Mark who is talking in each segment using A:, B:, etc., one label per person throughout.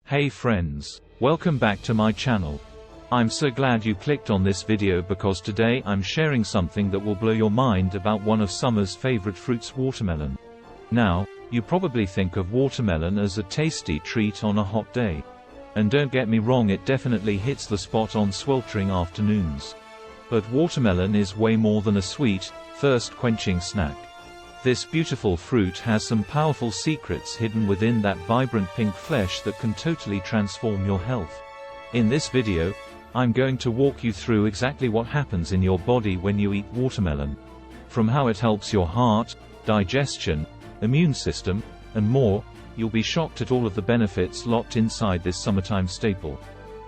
A: Hey friends, welcome back to my channel. I'm so glad you clicked on this video because today I'm sharing something that will blow your mind about one of summer's favorite fruits, watermelon. Now, you probably think of watermelon as a tasty treat on a hot day. And don't get me wrong, it definitely hits the spot on sweltering afternoons. But watermelon is way more than a sweet, thirst-quenching snack. This beautiful fruit has some powerful secrets hidden within that vibrant pink flesh that can totally transform your health. In this video, I'm going to walk you through exactly what happens in your body when you eat watermelon. From how it helps your heart, digestion, immune system, and more, you'll be shocked at all of the benefits locked inside this summertime staple.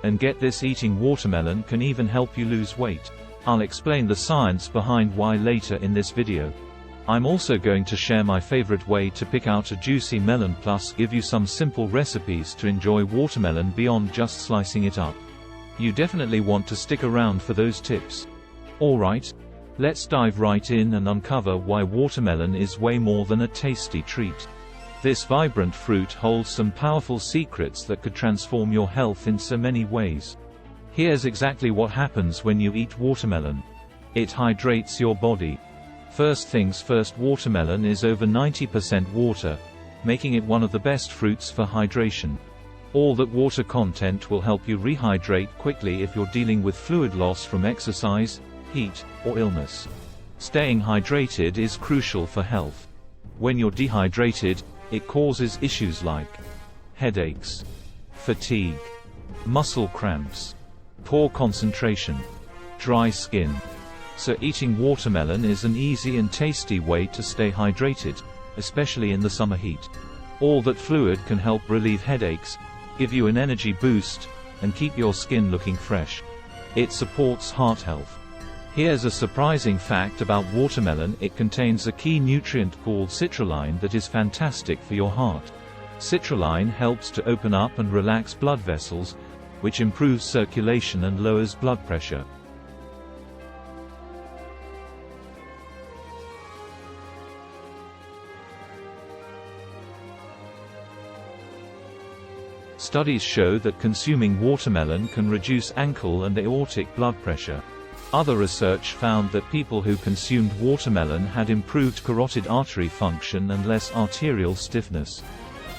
A: And get this, eating watermelon can even help you lose weight. I'll explain the science behind why later in this video. I'm also going to share my favorite way to pick out a juicy melon, plus give you some simple recipes to enjoy watermelon beyond just slicing it up. You definitely want to stick around for those tips. Alright, let's dive right in and uncover why watermelon is way more than a tasty treat. This vibrant fruit holds some powerful secrets that could transform your health in so many ways. Here's exactly what happens when you eat watermelon. It hydrates your body. First things first, watermelon is over 90% water, making it one of the best fruits for hydration. All that water content will help you rehydrate quickly if you're dealing with fluid loss from exercise, heat, or illness. Staying hydrated is crucial for health. When you're dehydrated, it causes issues like headaches, fatigue, muscle cramps, poor concentration, dry skin. So eating watermelon is an easy and tasty way to stay hydrated, especially in the summer heat. All that fluid can help relieve headaches, give you an energy boost, and keep your skin looking fresh. It supports heart health. Here's a surprising fact about watermelon: it contains a key nutrient called citrulline that is fantastic for your heart. Citrulline helps to open up and relax blood vessels, which improves circulation and lowers blood pressure. Studies show that consuming watermelon can reduce ankle and aortic blood pressure. Other research found that people who consumed watermelon had improved carotid artery function and less arterial stiffness.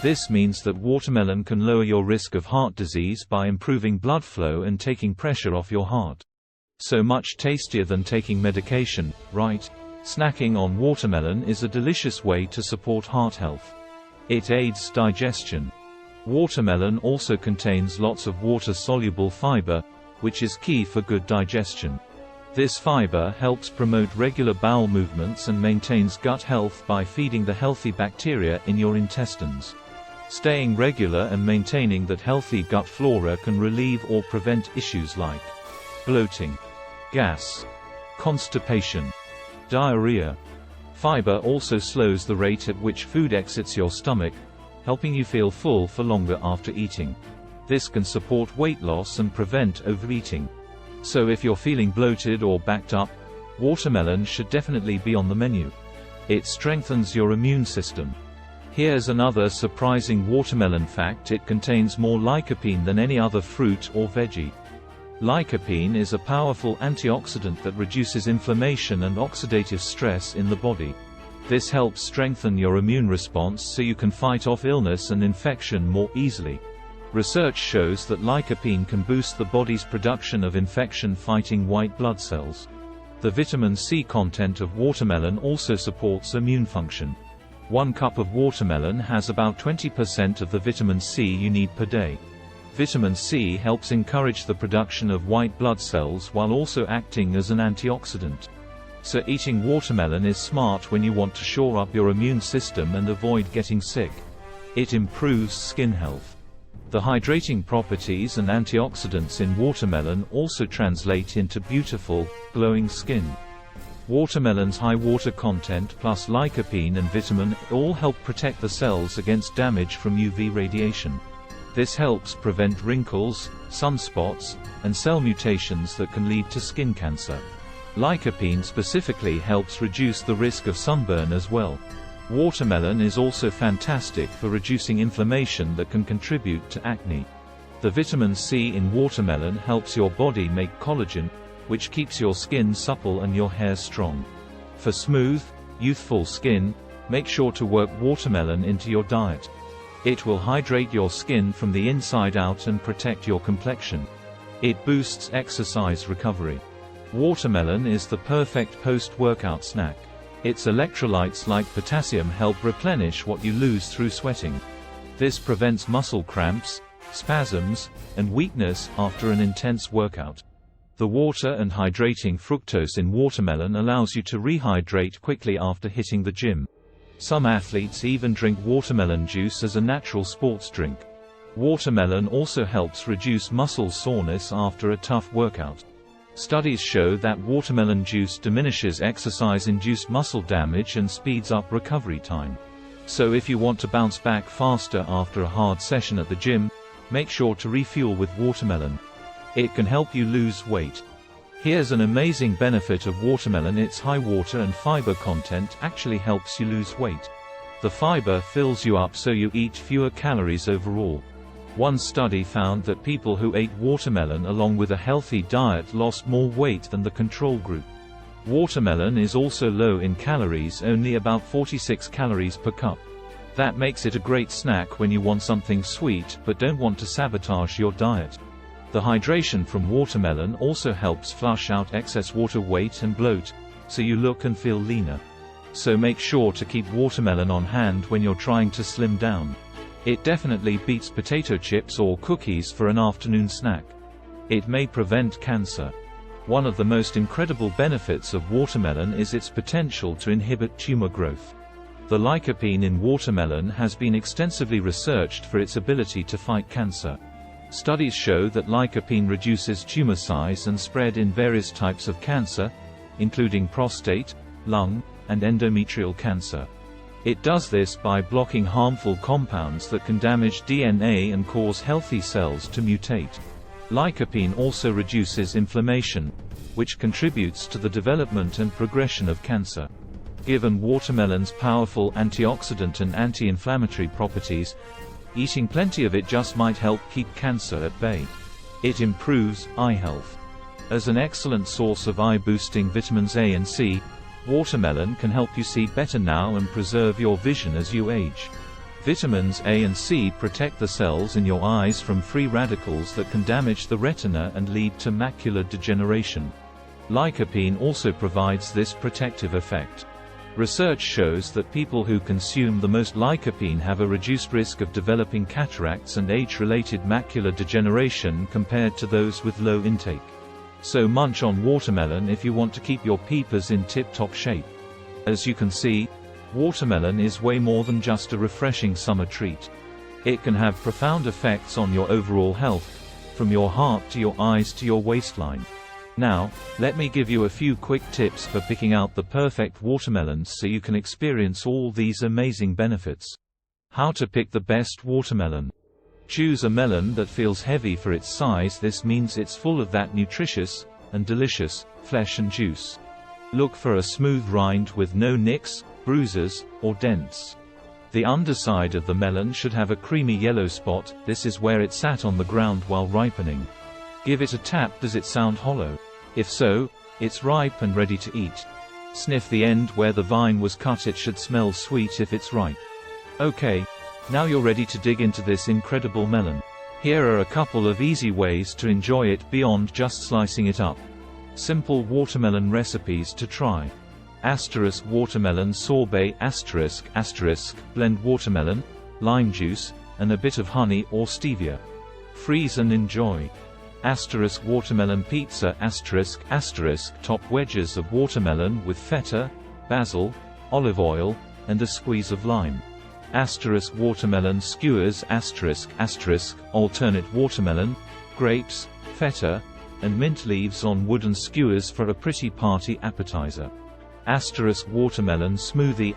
A: This means that watermelon can lower your risk of heart disease by improving blood flow and taking pressure off your heart. So much tastier than taking medication, right? Snacking on watermelon is a delicious way to support heart health. It aids digestion. Watermelon also contains lots of water-soluble fiber, which is key for good digestion. This fiber helps promote regular bowel movements and maintains gut health by feeding the healthy bacteria in your intestines. Staying regular and maintaining that healthy gut flora can relieve or prevent issues like bloating, gas, constipation, diarrhea. Fiber also slows the rate at which food exits your stomach, helping you feel full for longer after eating. This can support weight loss and prevent overeating. So if you're feeling bloated or backed up, watermelon should definitely be on the menu. It strengthens your immune system. Here's another surprising watermelon fact: it contains more lycopene than any other fruit or veggie. Lycopene is a powerful antioxidant that reduces inflammation and oxidative stress in the body. This helps strengthen your immune response so you can fight off illness and infection more easily. Research shows that lycopene can boost the body's production of infection-fighting white blood cells. The vitamin C content of watermelon also supports immune function. 1 cup of watermelon has about 20% of the vitamin C you need per day. Vitamin C helps encourage the production of white blood cells while also acting as an antioxidant. So eating watermelon is smart when you want to shore up your immune system and avoid getting sick. It improves skin health. The hydrating properties and antioxidants in watermelon also translate into beautiful, glowing skin. Watermelon's high water content plus lycopene and vitamin E all help protect the cells against damage from UV radiation. This helps prevent wrinkles, sunspots, and cell mutations that can lead to skin cancer. Lycopene specifically helps reduce the risk of sunburn as well. Watermelon is also fantastic for reducing inflammation that can contribute to acne. The vitamin C in watermelon helps your body make collagen, which keeps your skin supple and your hair strong. For smooth, youthful skin, make sure to work watermelon into your diet. It will hydrate your skin from the inside out and protect your complexion. It boosts exercise recovery. Watermelon is the perfect post-workout snack. Its electrolytes like potassium help replenish what you lose through sweating. This prevents muscle cramps, spasms, and weakness after an intense workout. The water and hydrating fructose in watermelon allows you to rehydrate quickly after hitting the gym. Some athletes even drink watermelon juice as a natural sports drink. Watermelon also helps reduce muscle soreness after a tough workout. Studies show that watermelon juice diminishes exercise-induced muscle damage and speeds up recovery time. So if you want to bounce back faster after a hard session at the gym, make sure to refuel with watermelon. It can help you lose weight. Here's an amazing benefit of watermelon: its high water and fiber content actually helps you lose weight. The fiber fills you up so you eat fewer calories overall. One study found that people who ate watermelon along with a healthy diet lost more weight than the control group. Watermelon is also low in calories, only about 46 calories per cup. That makes it a great snack when you want something sweet but don't want to sabotage your diet. The hydration from watermelon also helps flush out excess water, weight and bloat, so you look and feel leaner. So make sure to keep watermelon on hand when you're trying to slim down. It definitely beats potato chips or cookies for an afternoon snack. It may prevent cancer. One of the most incredible benefits of watermelon is its potential to inhibit tumor growth. The lycopene in watermelon has been extensively researched for its ability to fight cancer. Studies show that lycopene reduces tumor size and spread in various types of cancer, including prostate, lung, and endometrial cancer. It does this by blocking harmful compounds that can damage DNA and cause healthy cells to mutate. Lycopene also reduces inflammation, which contributes to the development and progression of cancer. Given watermelon's powerful antioxidant and anti-inflammatory properties, eating plenty of it just might help keep cancer at bay. It improves eye health. As an excellent source of eye-boosting vitamins A and C, watermelon can help you see better now and preserve your vision as you age. Vitamins A and C protect the cells in your eyes from free radicals that can damage the retina and lead to macular degeneration. Lycopene also provides this protective effect. Research shows that people who consume the most lycopene have a reduced risk of developing cataracts and age-related macular degeneration compared to those with low intake. So munch on watermelon if you want to keep your peepers in tip-top shape. As you can see, watermelon is way more than just a refreshing summer treat. It can have profound effects on your overall health, from your heart to your eyes to your waistline. Now, let me give you a few quick tips for picking out the perfect watermelons so you can experience all these amazing benefits. How to pick the best watermelon. Choose a melon that feels heavy for its size. This means it's full of that nutritious and delicious flesh and juice. Look for a smooth rind with no nicks, bruises, or dents. The underside of the melon should have a creamy yellow spot. This is where it sat on the ground while ripening. Give it a tap. Does it sound hollow? If so, it's ripe and ready to eat. Sniff the end where the vine was cut. It should smell sweet if it's ripe. Okay, now you're ready to dig into this incredible melon. Here are a couple of easy ways to enjoy it beyond just slicing it up. Simple watermelon recipes to try. Watermelon sorbet ***, blend watermelon, lime juice, and a bit of honey or stevia. Freeze and enjoy. Watermelon pizza ***, top wedges of watermelon with feta, basil, olive oil, and a squeeze of lime. Watermelon skewers ***, alternate watermelon, grapes, feta, and mint leaves on wooden skewers for a pretty party appetizer. Watermelon smoothie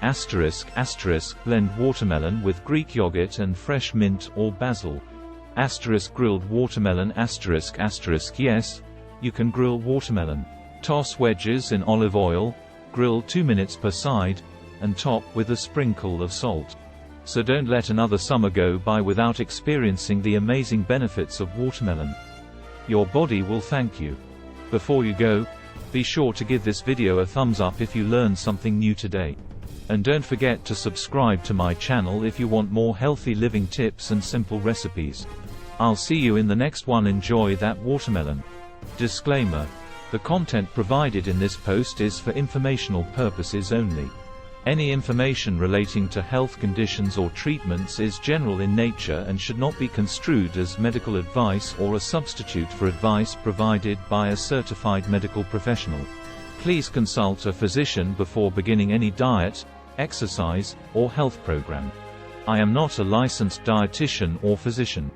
A: ***, blend watermelon with Greek yogurt and fresh mint or basil. Grilled watermelon ***, yes, you can grill watermelon. Toss wedges in olive oil, grill 2 minutes per side, and top with a sprinkle of salt. So don't let another summer go by without experiencing the amazing benefits of watermelon. Your body will thank you. Before you go, be sure to give this video a thumbs up if you learned something new today. And don't forget to subscribe to my channel if you want more healthy living tips and simple recipes. I'll see you in the next one. Enjoy that watermelon. Disclaimer: the content provided in this post is for informational purposes only. Any information relating to health conditions or treatments is general in nature and should not be construed as medical advice or a substitute for advice provided by a certified medical professional. Please consult a physician before beginning any diet, exercise, or health program. I am not a licensed dietitian or physician.